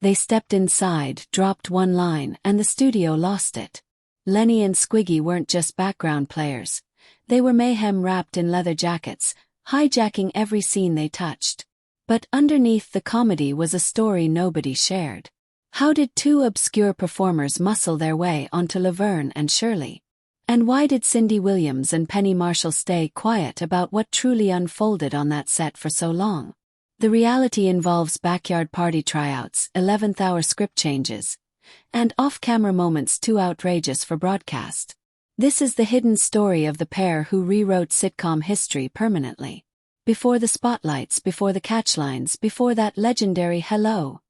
They stepped inside, dropped one line, and the studio lost it. Lenny and Squiggy weren't just background players. They were mayhem wrapped in leather jackets, hijacking every scene they touched. But underneath the comedy was a story nobody shared. How did two obscure performers muscle their way onto Laverne and Shirley? And why did Cindy Williams and Penny Marshall stay quiet about what truly unfolded on that set for so long? The reality involves backyard party tryouts, 11th-hour script changes, and off-camera moments too outrageous for broadcast. This is the hidden story of the pair who rewrote sitcom history permanently. Before the spotlights, before the catchlines, before that legendary hello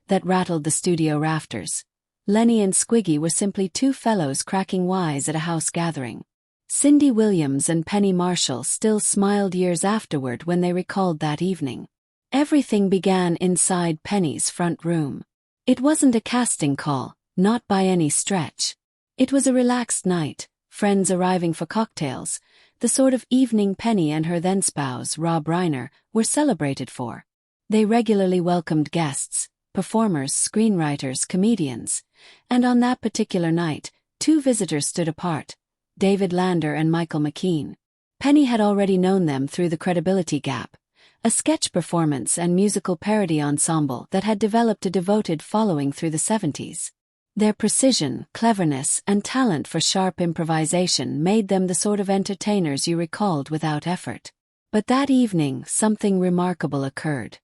that rattled the studio rafters, Lenny and Squiggy were simply two fellows cracking wise at a house gathering. Cindy Williams and Penny Marshall still smiled years afterward when they recalled that evening. Everything began inside Penny's front room. It wasn't a casting call, not by any stretch. It was a relaxed night, friends arriving for cocktails, the sort of evening Penny and her then-spouse, Rob Reiner, were celebrated for. They regularly welcomed guests, performers, screenwriters, comedians, and on that particular night, two visitors stood apart, David Lander and Michael McKean. Penny had already known them through The Credibility Gap, a sketch performance and musical parody ensemble that had developed a devoted following through the 70s. Their precision, cleverness, and talent for sharp improvisation made them the sort of entertainers you recalled without effort. But that evening, something remarkable occurred.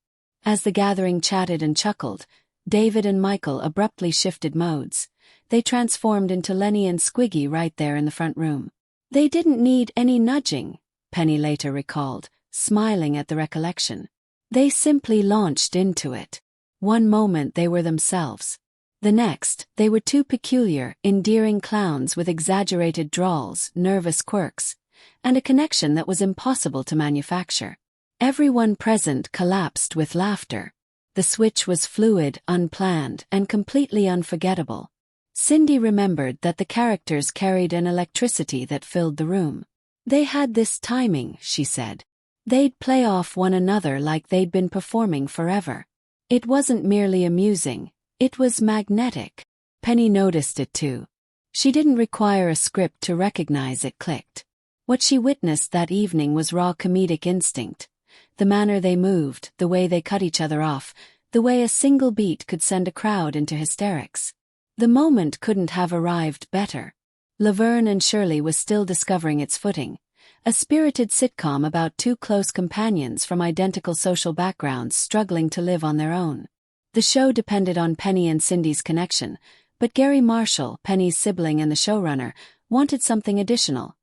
As the gathering chatted and chuckled, David and Michael abruptly shifted modes. They transformed into Lenny and Squiggy right there in the front room. They didn't need any nudging, Penny later recalled, smiling at the recollection. They simply launched into it. One moment they were themselves. The next, they were two peculiar, endearing clowns with exaggerated drawls, nervous quirks, and a connection that was impossible to manufacture. Everyone present collapsed with laughter. The switch was fluid, unplanned, and completely unforgettable. Cindy remembered that the characters carried an electricity that filled the room. They had this timing, she said. They'd play off one another like they'd been performing forever. It wasn't merely amusing, it was magnetic. Penny noticed it too. She didn't require a script to recognize it clicked. What she witnessed that evening was raw comedic instinct. The manner they moved, the way they cut each other off, the way a single beat could send a crowd into hysterics. The moment couldn't have arrived better. Laverne and Shirley was still discovering its footing. A spirited sitcom about two close companions from identical social backgrounds struggling to live on their own. The show depended on Penny and Cindy's connection, but Garry Marshall, Penny's sibling and the showrunner, wanted something additional.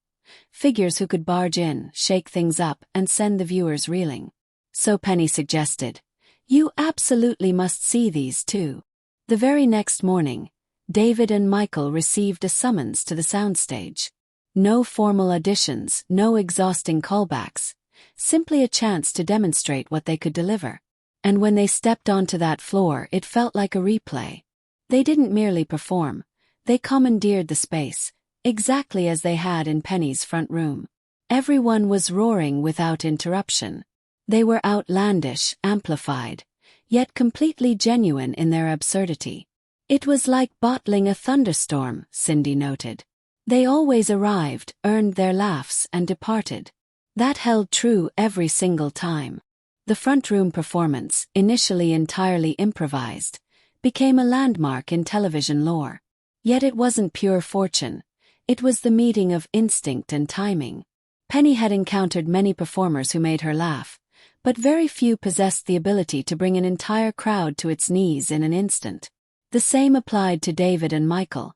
Figures who could barge in, shake things up, and send the viewers reeling. So Penny suggested, "You absolutely must see these two." The very next morning, David and Michael received a summons to the soundstage. No formal auditions, no exhausting callbacks, simply a chance to demonstrate what they could deliver. And when they stepped onto that floor, it felt like a replay. They didn't merely perform, they commandeered the space, exactly as they had in Penny's front room. Everyone was roaring without interruption. They were outlandish, amplified, yet completely genuine in their absurdity. It was like bottling a thunderstorm, Cindy noted. They always arrived, earned their laughs, and departed. That held true every single time. The front room performance, initially entirely improvised, became a landmark in television lore. Yet it wasn't pure fortune. It was the meeting of instinct and timing. Penny had encountered many performers who made her laugh, but very few possessed the ability to bring an entire crowd to its knees in an instant. The same applied to David and Michael.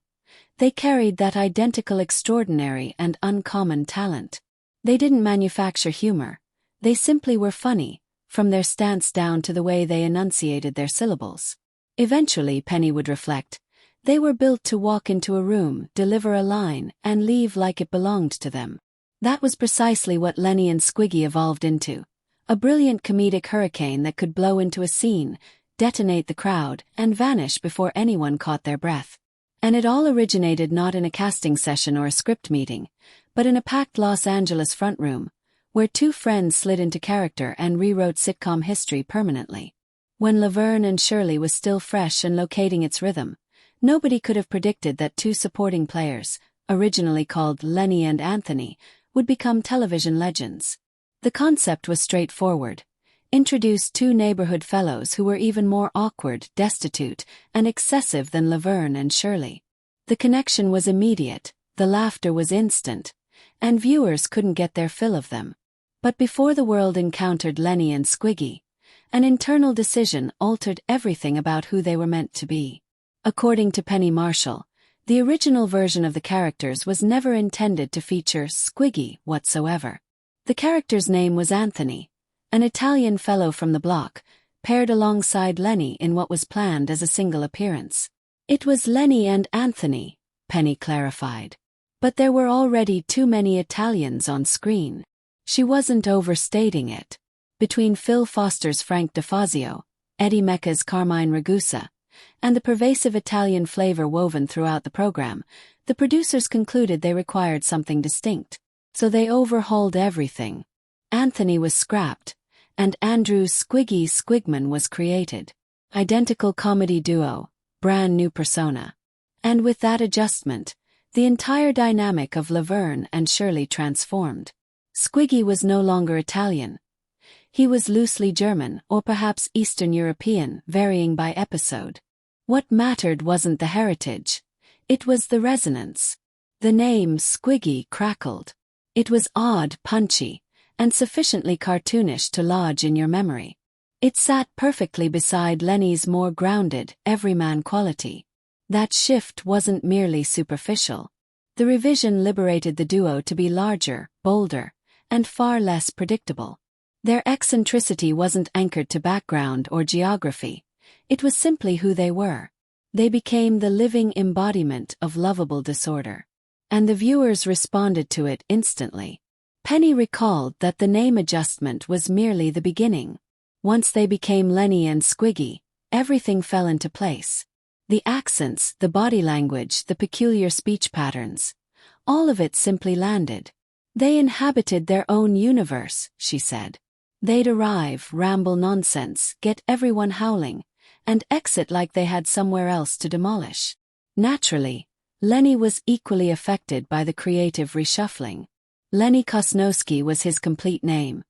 They carried that identical extraordinary and uncommon talent. They didn't manufacture humor. They simply were funny, from their stance down to the way they enunciated their syllables. Eventually, Penny would reflect, they were built to walk into a room, deliver a line, and leave like it belonged to them. That was precisely what Lenny and Squiggy evolved into. A brilliant comedic hurricane that could blow into a scene, detonate the crowd, and vanish before anyone caught their breath. And it all originated not in a casting session or a script meeting, but in a packed Los Angeles front room, where two friends slid into character and rewrote sitcom history permanently. When Laverne and Shirley was still fresh and locating its rhythm, nobody could have predicted that two supporting players, originally called Lenny and Anthony, would become television legends. The concept was straightforward. Introduce two neighborhood fellows who were even more awkward, destitute, and excessive than Laverne and Shirley. The connection was immediate, the laughter was instant, and viewers couldn't get their fill of them. But before the world encountered Lenny and Squiggy, an internal decision altered everything about who they were meant to be. According to Penny Marshall, the original version of the characters was never intended to feature Squiggy whatsoever. The character's name was Anthony, an Italian fellow from the block, paired alongside Lenny in what was planned as a single appearance. It was Lenny and Anthony, Penny clarified. But there were already too many Italians on screen. She wasn't overstating it. Between Phil Foster's Frank DeFazio, Eddie Mecca's Carmine Ragusa, and the pervasive Italian flavor woven throughout the program, the producers concluded they required something distinct. So they overhauled everything. Anthony was scrapped, and Andrew Squiggy Squigman was created. Identical comedy duo, brand new persona. And with that adjustment, the entire dynamic of Laverne and Shirley transformed. Squiggy was no longer Italian. He was loosely German or perhaps Eastern European, varying by episode. What mattered wasn't the heritage. It was the resonance. The name Squiggy crackled. It was odd, punchy, and sufficiently cartoonish to lodge in your memory. It sat perfectly beside Lenny's more grounded, everyman quality. That shift wasn't merely superficial. The revision liberated the duo to be larger, bolder, and far less predictable. Their eccentricity wasn't anchored to background or geography. It was simply who they were. They became the living embodiment of lovable disorder. And the viewers responded to it instantly. Penny recalled that the name adjustment was merely the beginning. Once they became Lenny and Squiggy, everything fell into place. The accents, the body language, the peculiar speech patterns. All of it simply landed. They inhabited their own universe, she said. They'd arrive, ramble nonsense, get everyone howling, and exit like they had somewhere else to demolish. Naturally, Lenny was equally affected by the creative reshuffling. Lenny Kosnowski was his complete name,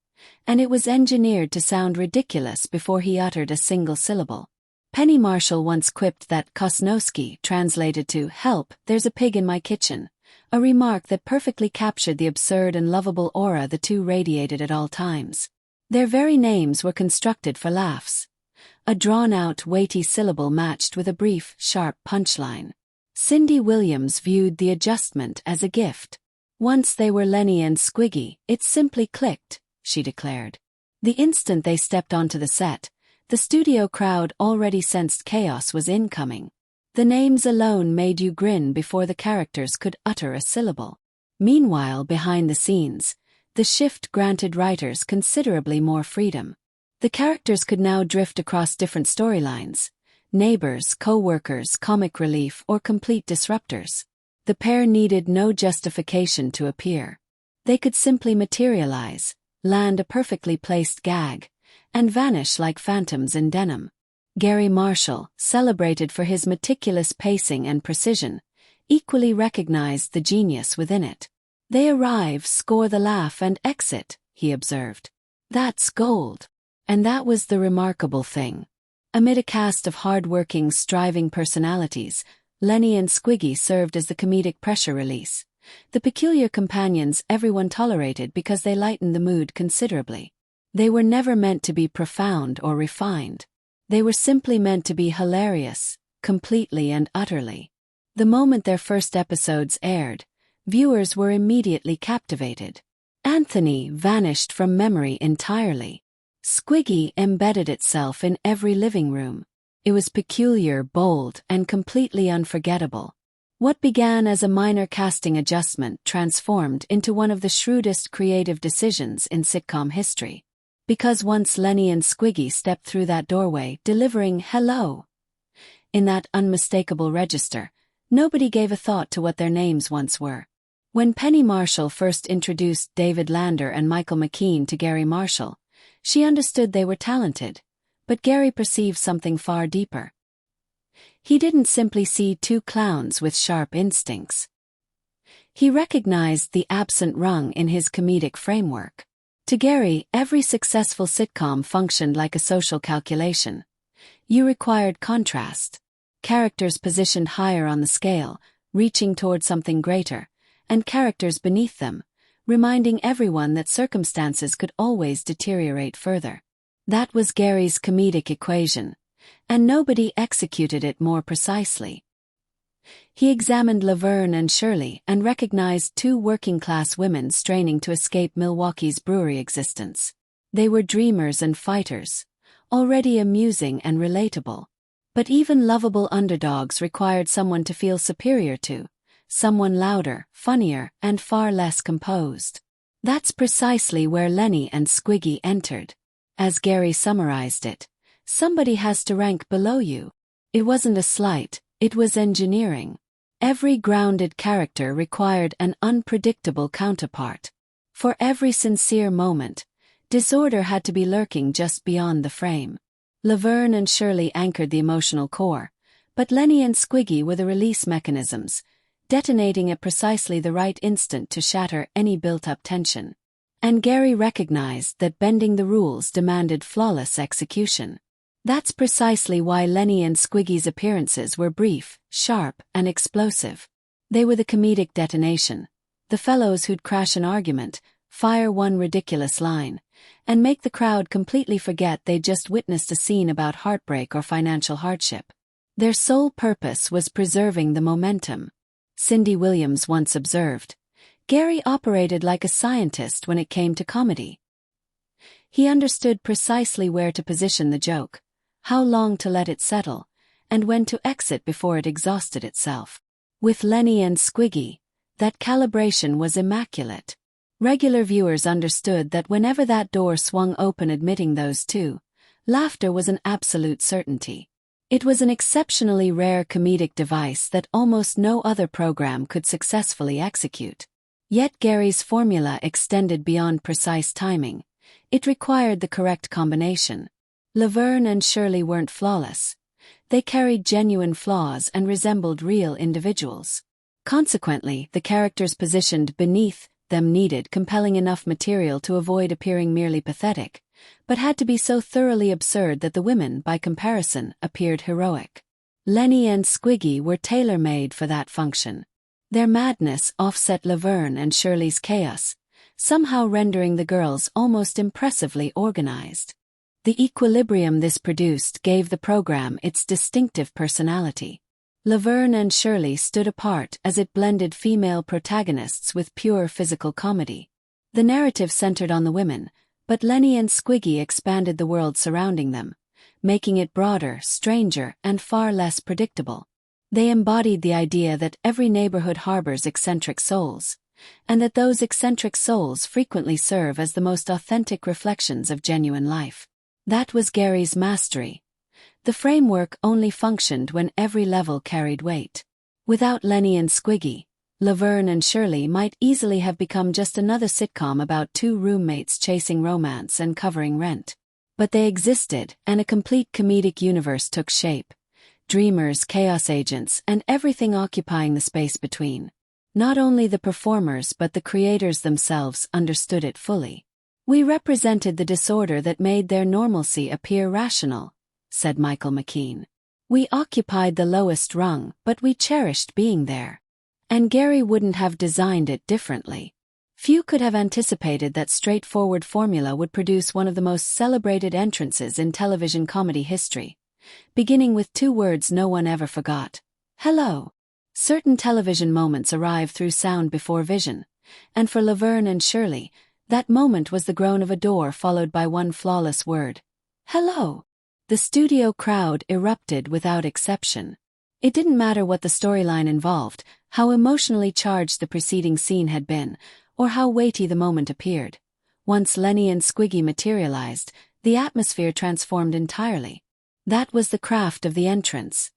and it was engineered to sound ridiculous before he uttered a single syllable. Penny Marshall once quipped that Kosnowski translated to "Help, there's a pig in my kitchen," a remark that perfectly captured the absurd and lovable aura the two radiated at all times. Their very names were constructed for laughs. A drawn-out, weighty syllable matched with a brief, sharp punchline. Cindy Williams viewed the adjustment as a gift. Once they were Lenny and Squiggy, it simply clicked, she declared. The instant they stepped onto the set, the studio crowd already sensed chaos was incoming. The names alone made you grin before the characters could utter a syllable. Meanwhile, behind the scenes, the shift granted writers considerably more freedom. The characters could now drift across different storylines: neighbors, co-workers, comic relief, or complete disruptors. The pair needed no justification to appear. They could simply materialize, land a perfectly placed gag, and vanish like phantoms in denim. Garry Marshall, celebrated for his meticulous pacing and precision, equally recognized the genius within it. They arrive, score the laugh, and exit, he observed. That's gold. And that was the remarkable thing. Amid a cast of hard-working, striving personalities, Lenny and Squiggy served as the comedic pressure release. The peculiar companions everyone tolerated because they lightened the mood considerably. They were never meant to be profound or refined. They were simply meant to be hilarious, completely and utterly. The moment their first episodes aired, viewers were immediately captivated. Anthony vanished from memory entirely. Squiggy embedded itself in every living room. It was peculiar, bold, and completely unforgettable. What began as a minor casting adjustment transformed into one of the shrewdest creative decisions in sitcom history. Because once Lenny and Squiggy stepped through that doorway, delivering "hello" in that unmistakable register, nobody gave a thought to what their names once were. When Penny Marshall first introduced David Lander and Michael McKean to Garry Marshall, she understood they were talented, but Garry perceived something far deeper. He didn't simply see two clowns with sharp instincts. He recognized the absent rung in his comedic framework. To Garry, every successful sitcom functioned like a social calculation. You required contrast. Characters positioned higher on the scale, reaching toward something greater, and characters beneath them, reminding everyone that circumstances could always deteriorate further. That was Garry's comedic equation, and nobody executed it more precisely. He examined Laverne and Shirley and recognized two working-class women straining to escape Milwaukee's brewery existence. They were dreamers and fighters, already amusing and relatable. But even lovable underdogs required someone to feel superior to, someone louder, funnier, and far less composed. That's precisely where Lenny and Squiggy entered. As Garry summarized it, somebody has to rank below you. It wasn't a slight, it was engineering. Every grounded character required an unpredictable counterpart. For every sincere moment, disorder had to be lurking just beyond the frame. Laverne and Shirley anchored the emotional core, but Lenny and Squiggy were the release mechanisms, detonating at precisely the right instant to shatter any built-up tension. And Garry recognized that bending the rules demanded flawless execution. That's precisely why Lenny and Squiggy's appearances were brief, sharp, and explosive. They were the comedic detonation, the fellows who'd crash an argument, fire one ridiculous line, and make the crowd completely forget they'd just witnessed a scene about heartbreak or financial hardship. Their sole purpose was preserving the momentum. Cindy Williams once observed, Garry operated like a scientist when it came to comedy. He understood precisely where to position the joke, how long to let it settle, and when to exit before it exhausted itself. With Lenny and Squiggy, that calibration was immaculate. Regular viewers understood that whenever that door swung open admitting those two, laughter was an absolute certainty. It was an exceptionally rare comedic device that almost no other program could successfully execute. Yet Garry's formula extended beyond precise timing. It required the correct combination. Laverne and Shirley weren't flawless. They carried genuine flaws and resembled real individuals. Consequently, the characters positioned beneath them needed compelling enough material to avoid appearing merely pathetic, but had to be so thoroughly absurd that the women, by comparison, appeared heroic. Lenny and Squiggy were tailor-made for that function. Their madness offset Laverne and Shirley's chaos, somehow rendering the girls almost impressively organized. The equilibrium this produced gave the program its distinctive personality. Laverne and Shirley stood apart as it blended female protagonists with pure physical comedy. The narrative centered on the women, but Lenny and Squiggy expanded the world surrounding them, making it broader, stranger, and far less predictable. They embodied the idea that every neighborhood harbors eccentric souls, and that those eccentric souls frequently serve as the most authentic reflections of genuine life. That was Garry's mastery. The framework only functioned when every level carried weight. Without Lenny and Squiggy, Laverne and Shirley might easily have become just another sitcom about two roommates chasing romance and covering rent. But they existed, and a complete comedic universe took shape. Dreamers, chaos agents, and everything occupying the space between. Not only the performers but the creators themselves understood it fully. "We represented the disorder that made their normalcy appear rational," said McKean. "We occupied the lowest rung, but we cherished being there." And Garry wouldn't have designed it differently. Few could have anticipated that straightforward formula would produce one of the most celebrated entrances in television comedy history, beginning with two words no one ever forgot: hello. Certain television moments arrive through sound before vision, and for Laverne and Shirley, that moment was the groan of a door followed by one flawless word: hello. The studio crowd erupted without exception. It didn't matter what the storyline involved, how emotionally charged the preceding scene had been, or how weighty the moment appeared. Once Lenny and Squiggy materialized, the atmosphere transformed entirely. That was the craft of the entrance.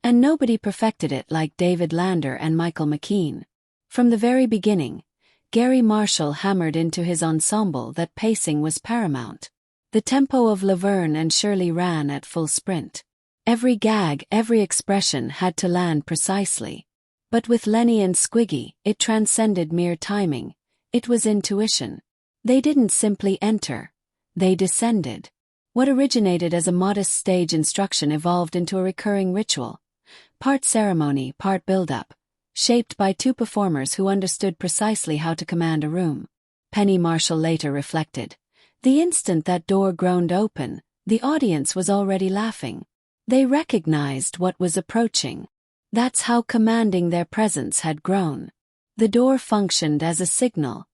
And nobody perfected it like David Lander and McKean. From the very beginning, Garry Marshall hammered into his ensemble that pacing was paramount. The tempo of Laverne and Shirley ran at full sprint. Every gag, every expression had to land precisely. But with Lenny and Squiggy, it transcended mere timing. It was intuition. They didn't simply enter. They descended. What originated as a modest stage instruction evolved into a recurring ritual. Part ceremony, part build-up. Shaped by two performers who understood precisely how to command a room. Penny Marshall later reflected. The instant that door groaned open, the audience was already laughing. They recognized what was approaching. That's how commanding their presence had grown. The door functioned as a signal.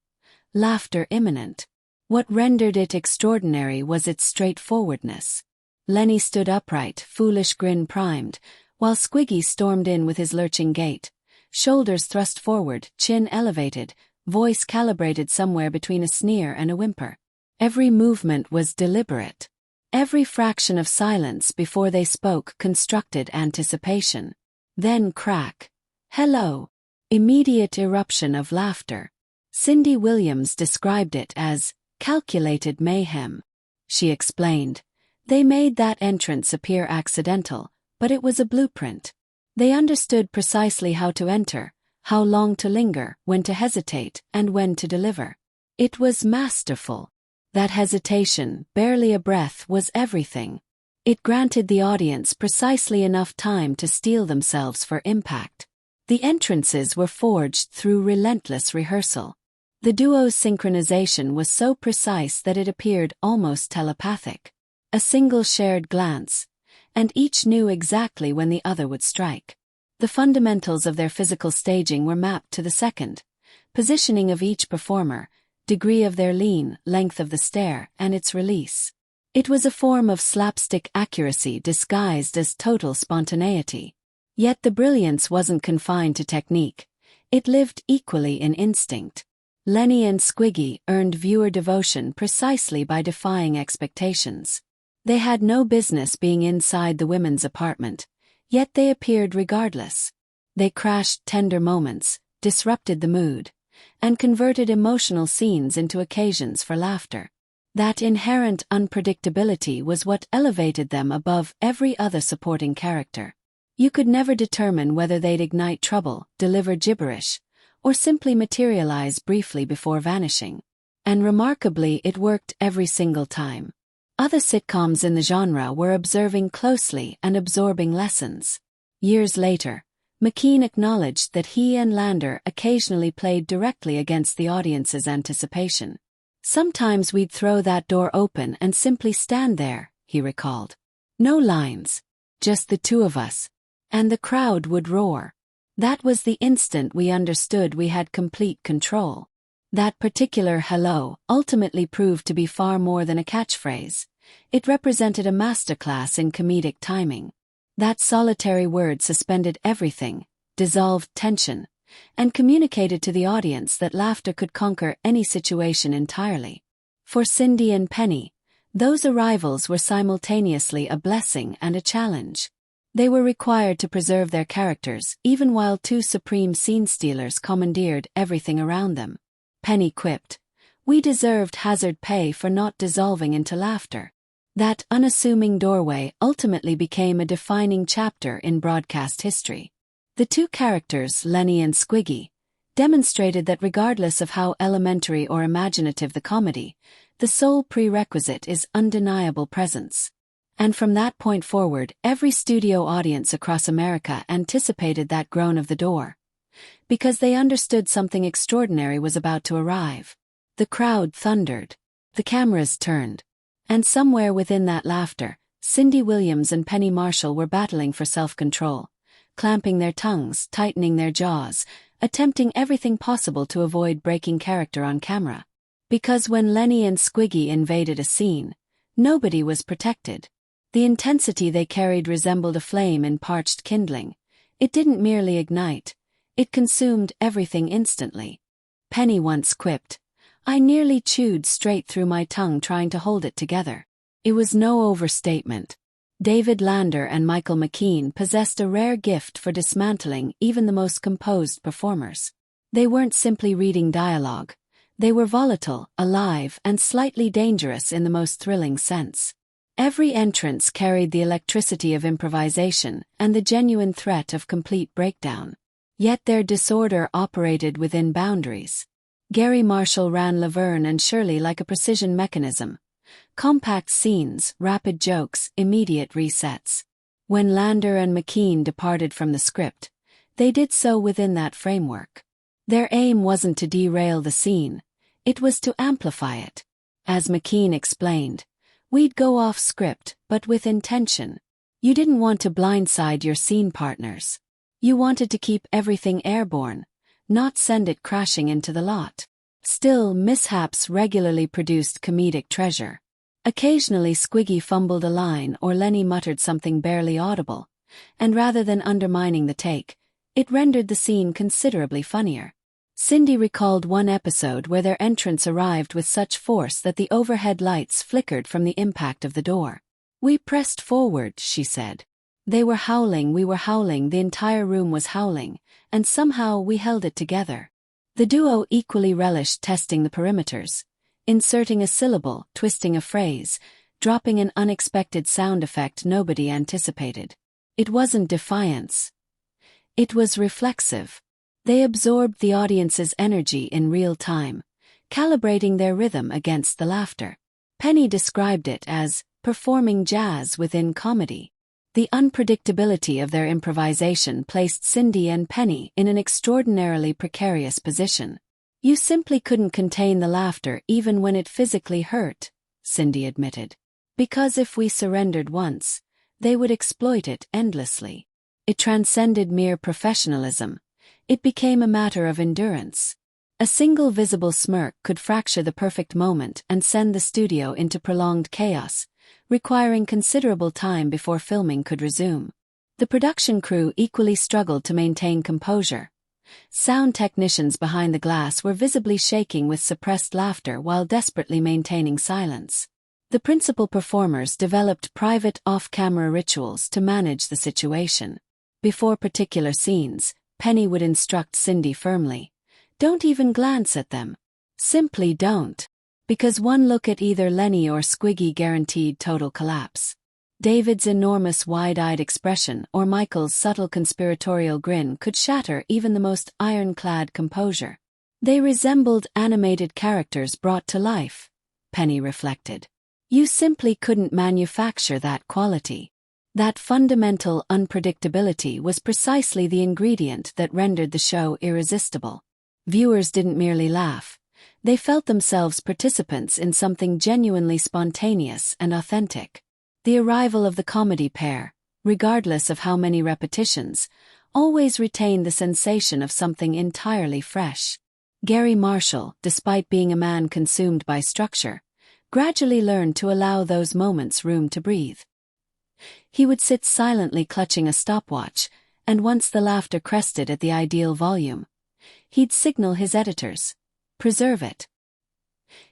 Laughter imminent. What rendered it extraordinary was its straightforwardness. Lenny stood upright, foolish grin primed, while Squiggy stormed in with his lurching gait. Shoulders thrust forward, chin elevated, voice calibrated somewhere between a sneer and a whimper. Every movement was deliberate. Every fraction of silence before they spoke constructed anticipation. Then crack. Hello. Immediate eruption of laughter. Cindy Williams described it as calculated mayhem. She explained, they made that entrance appear accidental, but it was a blueprint. They understood precisely how to enter, how long to linger, when to hesitate, and when to deliver. It was masterful. That hesitation, barely a breath, was everything. It granted the audience precisely enough time to steel themselves for impact. The entrances were forged through relentless rehearsal. The duo's synchronization was so precise that it appeared almost telepathic. A single shared glance, and each knew exactly when the other would strike. The fundamentals of their physical staging were mapped to the second. Positioning of each performer, degree of their lean, length of the stare, and its release. It was a form of slapstick accuracy disguised as total spontaneity. Yet the brilliance wasn't confined to technique. It lived equally in instinct. Lenny and Squiggy earned viewer devotion precisely by defying expectations. They had no business being inside the women's apartment, yet they appeared regardless. They crashed tender moments, disrupted the mood, and converted emotional scenes into occasions for laughter. That inherent unpredictability was what elevated them above every other supporting character. You could never determine whether they'd ignite trouble, deliver gibberish, or simply materialize briefly before vanishing. And remarkably, it worked every single time. Other sitcoms in the genre were observing closely and absorbing lessons. Years later, McKean acknowledged that he and Lander occasionally played directly against the audience's anticipation. Sometimes we'd throw that door open and simply stand there, he recalled. No lines. Just the two of us. And the crowd would roar. That was the instant we understood we had complete control. That particular hello ultimately proved to be far more than a catchphrase. It represented a masterclass in comedic timing. That solitary word suspended everything, dissolved tension, and communicated to the audience that laughter could conquer any situation entirely. For Cindy and Penny, those arrivals were simultaneously a blessing and a challenge. They were required to preserve their characters even while two supreme scene stealers commandeered everything around them. Penny quipped, "We deserved hazard pay for not dissolving into laughter." That unassuming doorway ultimately became a defining chapter in broadcast history. The two characters, Lenny and Squiggy, demonstrated that regardless of how elementary or imaginative the comedy, the sole prerequisite is undeniable presence. And from that point forward, every studio audience across America anticipated that groan of the door. Because they understood something extraordinary was about to arrive. The crowd thundered. The cameras turned. And somewhere within that laughter, Cindy Williams and Penny Marshall were battling for self-control, clamping their tongues, tightening their jaws, attempting everything possible to avoid breaking character on camera. Because when Lenny and Squiggy invaded a scene, nobody was protected. The intensity they carried resembled a flame in parched kindling. It didn't merely ignite. It consumed everything instantly. Penny once quipped, "I nearly chewed straight through my tongue trying to hold it together." It was no overstatement. David Lander and Michael McKean possessed a rare gift for dismantling even the most composed performers. They weren't simply reading dialogue. They were volatile, alive, and slightly dangerous in the most thrilling sense. Every entrance carried the electricity of improvisation and the genuine threat of complete breakdown. Yet their disorder operated within boundaries. Garry Marshall ran Laverne and Shirley like a precision mechanism. Compact scenes, rapid jokes, immediate resets. When Lander and McKean departed from the script, they did so within that framework. Their aim wasn't to derail the scene, it was to amplify it. As McKean explained, "We'd go off script, but with intention. You didn't want to blindside your scene partners. You wanted to keep everything airborne, not send it crashing into the lot." Still, mishaps regularly produced comedic treasure. Occasionally Squiggy fumbled a line or Lenny muttered something barely audible, and rather than undermining the take, it rendered the scene considerably funnier. Cindy recalled one episode where their entrance arrived with such force that the overhead lights flickered from the impact of the door. "We pressed forward," she said. "They were howling, we were howling, the entire room was howling, and somehow we held it together." The duo equally relished testing the perimeters, inserting a syllable, twisting a phrase, dropping an unexpected sound effect nobody anticipated. It wasn't defiance. It was reflexive. They absorbed the audience's energy in real time, calibrating their rhythm against the laughter. Penny described it as performing jazz within comedy. The unpredictability of their improvisation placed Cindy and Penny in an extraordinarily precarious position. "You simply couldn't contain the laughter even when it physically hurt," Cindy admitted. "Because if we surrendered once, they would exploit it endlessly. It transcended mere professionalism. It became a matter of endurance. A single visible smirk could fracture the perfect moment and send the studio into prolonged chaos, requiring considerable time before filming could resume." The production crew equally struggled to maintain composure. Sound technicians behind the glass were visibly shaking with suppressed laughter while desperately maintaining silence. The principal performers developed private off-camera rituals to manage the situation. Before particular scenes, Penny would instruct Cindy firmly, "Don't even glance at them. Simply don't." Because one look at either Lenny or Squiggy guaranteed total collapse. David's enormous wide-eyed expression or Michael's subtle conspiratorial grin could shatter even the most ironclad composure. They resembled animated characters brought to life, Penny reflected. You simply couldn't manufacture that quality. That fundamental unpredictability was precisely the ingredient that rendered the show irresistible. Viewers didn't merely laugh. They felt themselves participants in something genuinely spontaneous and authentic. The arrival of the comedy pair, regardless of how many repetitions, always retained the sensation of something entirely fresh. Garry Marshall, despite being a man consumed by structure, gradually learned to allow those moments room to breathe. He would sit silently clutching a stopwatch, and once the laughter crested at the ideal volume, he'd signal his editors, "Preserve it."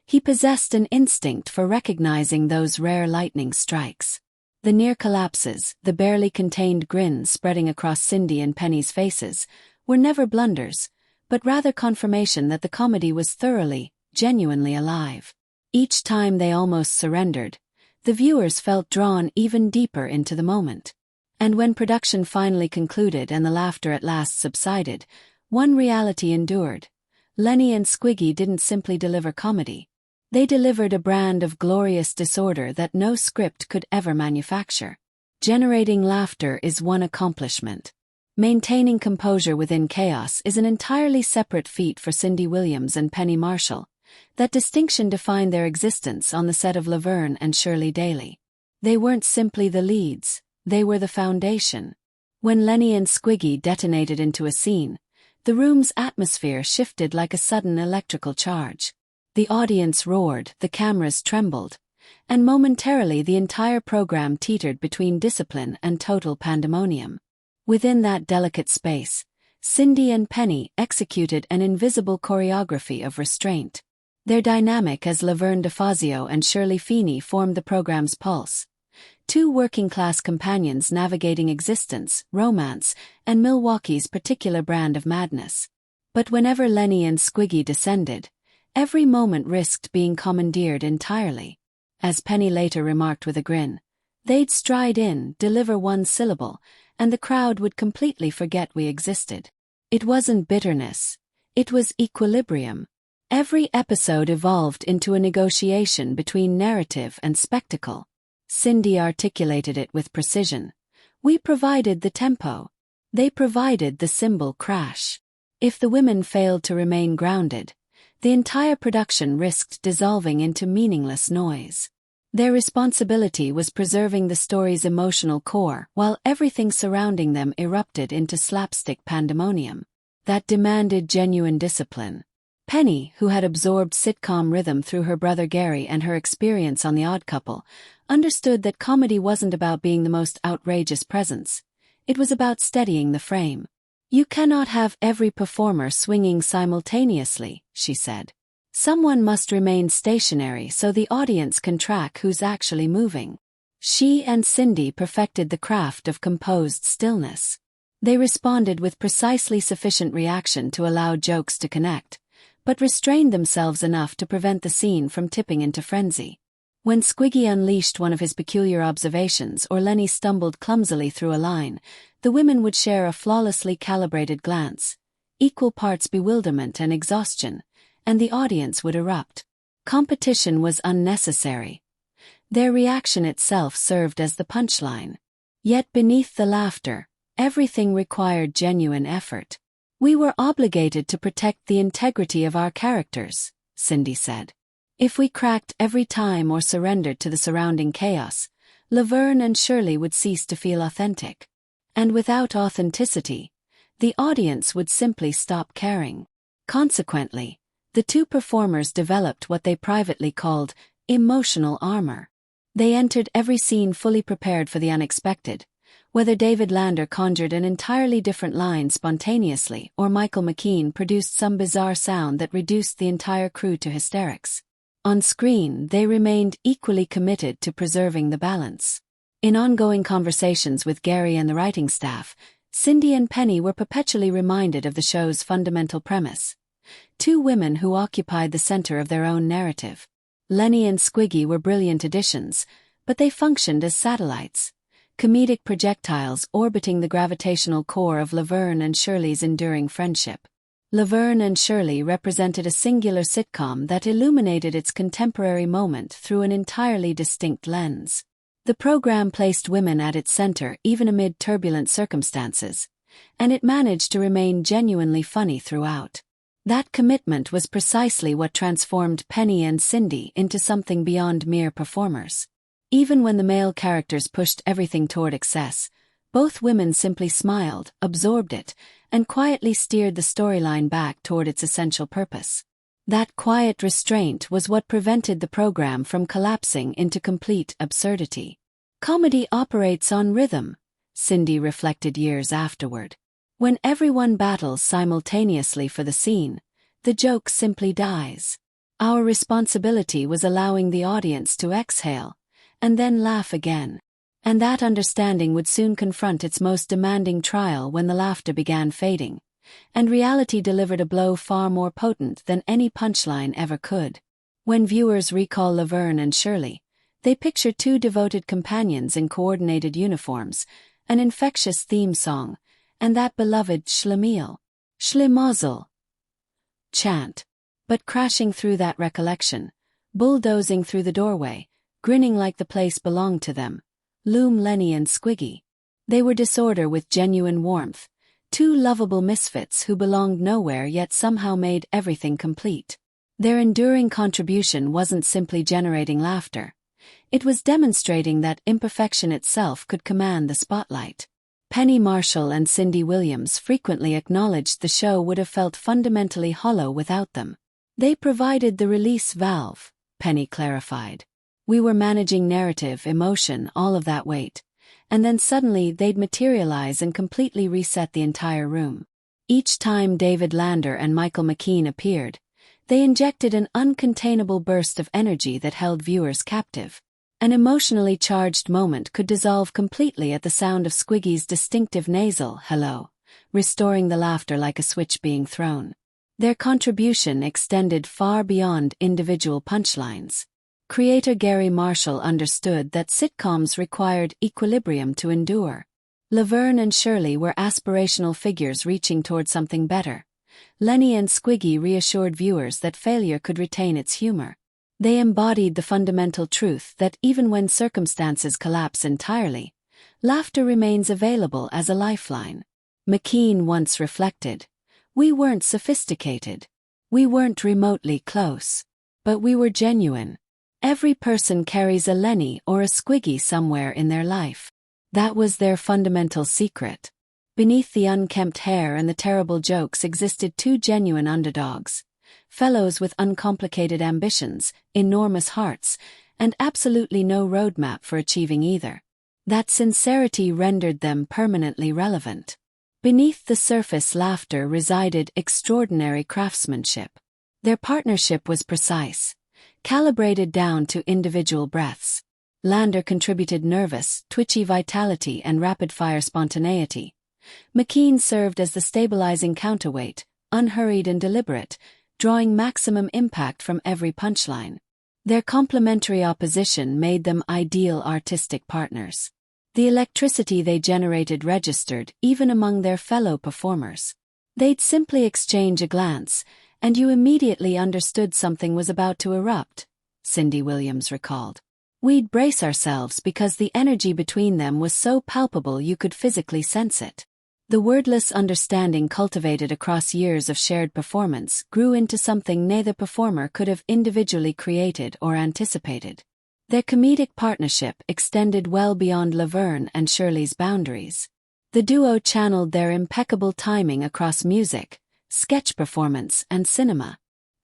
He possessed an instinct for recognizing those rare lightning strikes. The near collapses, the barely contained grins spreading across Cindy and Penny's faces, were never blunders, but rather confirmation that the comedy was thoroughly, genuinely alive. Each time they almost surrendered, the viewers felt drawn even deeper into the moment. And when production finally concluded and the laughter at last subsided, one reality endured. Lenny and Squiggy didn't simply deliver comedy. They delivered a brand of glorious disorder that no script could ever manufacture. Generating laughter is one accomplishment. Maintaining composure within chaos is an entirely separate feat for Cindy Williams and Penny Marshall. That distinction defined their existence on the set of Laverne and Shirley daily. They weren't simply the leads, they were the foundation. When Lenny and Squiggy detonated into a scene, the room's atmosphere shifted like a sudden electrical charge. The audience roared, the cameras trembled, and momentarily the entire program teetered between discipline and total pandemonium. Within that delicate space, Cindy and Penny executed an invisible choreography of restraint. Their dynamic as Laverne DeFazio and Shirley Feeney formed the program's pulse. Two working-class companions navigating existence, romance, and Milwaukee's particular brand of madness. But whenever Lenny and Squiggy descended, Every moment risked being commandeered entirely. As Penny later remarked with a grin, they'd stride in, deliver one syllable, and the crowd would completely forget we existed. It wasn't bitterness. It was equilibrium. Every episode evolved into a negotiation between narrative and spectacle. Cindy articulated it with precision. We provided the tempo. They provided the cymbal crash. If the women failed to remain grounded, the entire production risked dissolving into meaningless noise. Their responsibility was preserving the story's emotional core while everything surrounding them erupted into slapstick pandemonium. That demanded genuine discipline. Penny, who had absorbed sitcom rhythm through her brother Garry and her experience on The Odd Couple, understood that comedy wasn't about being the most outrageous presence. It was about steadying the frame. You cannot have every performer swinging simultaneously, she said. Someone must remain stationary so the audience can track who's actually moving. She and Cindy perfected the craft of composed stillness. They responded with precisely sufficient reaction to allow jokes to connect, but restrained themselves enough to prevent the scene from tipping into frenzy. When Squiggy unleashed one of his peculiar observations or Lenny stumbled clumsily through a line, the women would share a flawlessly calibrated glance, equal parts bewilderment and exhaustion, and the audience would erupt. Competition was unnecessary. Their reaction itself served as the punchline. Yet beneath the laughter, everything required genuine effort. We were obligated to protect the integrity of our characters, Cindy said. If we cracked every time or surrendered to the surrounding chaos, Laverne and Shirley would cease to feel authentic. And without authenticity, the audience would simply stop caring. Consequently, the two performers developed what they privately called emotional armor. They entered every scene fully prepared for the unexpected, whether David Lander conjured an entirely different line spontaneously or Michael McKean produced some bizarre sound that reduced the entire crew to hysterics. On screen, they remained equally committed to preserving the balance. In ongoing conversations with Garry and the writing staff, Cindy and Penny were perpetually reminded of the show's fundamental premise. Two women who occupied the center of their own narrative. Lenny and Squiggy were brilliant additions, but they functioned as satellites, comedic projectiles orbiting the gravitational core of Laverne and Shirley's enduring friendship. Laverne and Shirley represented a singular sitcom that illuminated its contemporary moment through an entirely distinct lens. The program placed women at its center even amid turbulent circumstances, and it managed to remain genuinely funny throughout. That commitment was precisely what transformed Penny and Cindy into something beyond mere performers. Even when the male characters pushed everything toward excess, both women simply smiled, absorbed it, and quietly steered the storyline back toward its essential purpose. That quiet restraint was what prevented the program from collapsing into complete absurdity. Comedy operates on rhythm, Cindy reflected years afterward. When everyone battles simultaneously for the scene, the joke simply dies. Our responsibility was allowing the audience to exhale, and then laugh again. And that understanding would soon confront its most demanding trial when the laughter began fading, and reality delivered a blow far more potent than any punchline ever could. When viewers recall Laverne and Shirley, they picture two devoted companions in coordinated uniforms, an infectious theme song, and that beloved Schlemiel, Schlemazel chant. But crashing through that recollection, bulldozing through the doorway, grinning like the place belonged to them, loom Lenny and Squiggy. They were disorder with genuine warmth, two lovable misfits who belonged nowhere yet somehow made everything complete. Their enduring contribution wasn't simply generating laughter. It was demonstrating that imperfection itself could command the spotlight. Penny Marshall and Cindy Williams frequently acknowledged the show would have felt fundamentally hollow without them. They provided the release valve, Penny clarified. We were managing narrative, emotion, all of that weight. And then suddenly they'd materialize and completely reset the entire room. Each time David Lander and Michael McKean appeared, they injected an uncontainable burst of energy that held viewers captive. An emotionally charged moment could dissolve completely at the sound of Squiggy's distinctive nasal hello, restoring the laughter like a switch being thrown. Their contribution extended far beyond individual punchlines. Creator Garry Marshall understood that sitcoms required equilibrium to endure. Laverne and Shirley were aspirational figures reaching toward something better. Lenny and Squiggy reassured viewers that failure could retain its humor. They embodied the fundamental truth that even when circumstances collapse entirely, laughter remains available as a lifeline. McKean once reflected, "We weren't sophisticated. We weren't remotely close. But we were genuine. Every person carries a Lenny or a Squiggy somewhere in their life. That was their fundamental secret." Beneath the unkempt hair and the terrible jokes existed two genuine underdogs. Fellows with uncomplicated ambitions, enormous hearts, and absolutely no roadmap for achieving either. That sincerity rendered them permanently relevant. Beneath the surface laughter resided extraordinary craftsmanship. Their partnership was precise, calibrated down to individual breaths. Lander contributed nervous, twitchy vitality and rapid-fire spontaneity. McKean served as the stabilizing counterweight, unhurried and deliberate, drawing maximum impact from every punchline. Their complementary opposition made them ideal artistic partners. The electricity they generated registered even among their fellow performers. They'd simply exchange a glance, and you immediately understood something was about to erupt, Cindy Williams recalled. We'd brace ourselves because the energy between them was so palpable you could physically sense it. The wordless understanding cultivated across years of shared performance grew into something neither performer could have individually created or anticipated. Their comedic partnership extended well beyond Laverne and Shirley's boundaries. The duo channeled their impeccable timing across music, sketch performance, and cinema.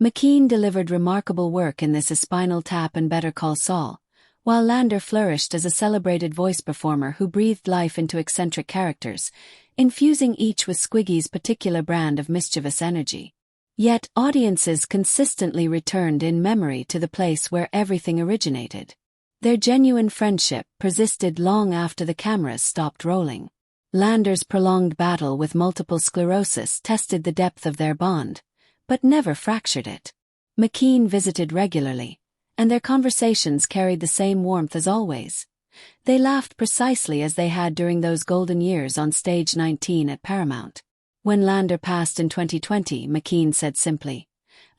McKean delivered remarkable work in This Is Spinal Tap and Better Call Saul, while Lander flourished as a celebrated voice performer who breathed life into eccentric characters, infusing each with Squiggy's particular brand of mischievous energy. Yet audiences consistently returned in memory to the place where everything originated. Their genuine friendship persisted long after the cameras stopped rolling. Lander's prolonged battle with multiple sclerosis tested the depth of their bond, but never fractured it. McKean visited regularly, and their conversations carried the same warmth as always. They laughed precisely as they had during those golden years on Stage 19 at Paramount. When Lander passed in 2020, McKean said simply,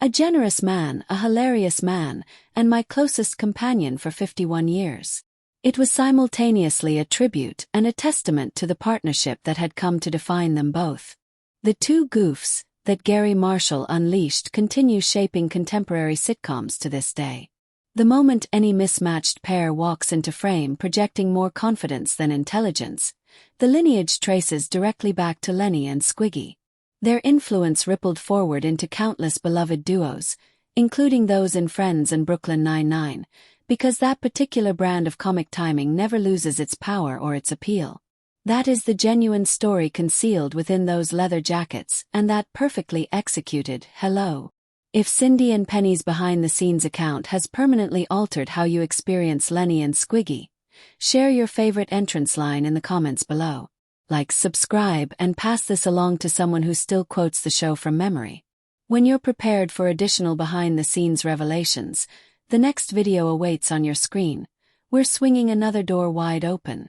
"A generous man, a hilarious man, and my closest companion for 51 years." It was simultaneously a tribute and a testament to the partnership that had come to define them both. The two goofs that Garry Marshall unleashed continue shaping contemporary sitcoms to this day. The moment any mismatched pair walks into frame projecting more confidence than intelligence, the lineage traces directly back to Lenny and Squiggy. Their influence rippled forward into countless beloved duos, including those in Friends and Brooklyn Nine-Nine, because that particular brand of comic timing never loses its power or its appeal. That is the genuine story concealed within those leather jackets and that perfectly executed hello. If Cindy and Penny's behind-the-scenes account has permanently altered how you experience Lenny and Squiggy, share your favorite entrance line in the comments below. Like, subscribe, and pass this along to someone who still quotes the show from memory. When you're prepared for additional behind-the-scenes revelations, the next video awaits on your screen. We're swinging another door wide open.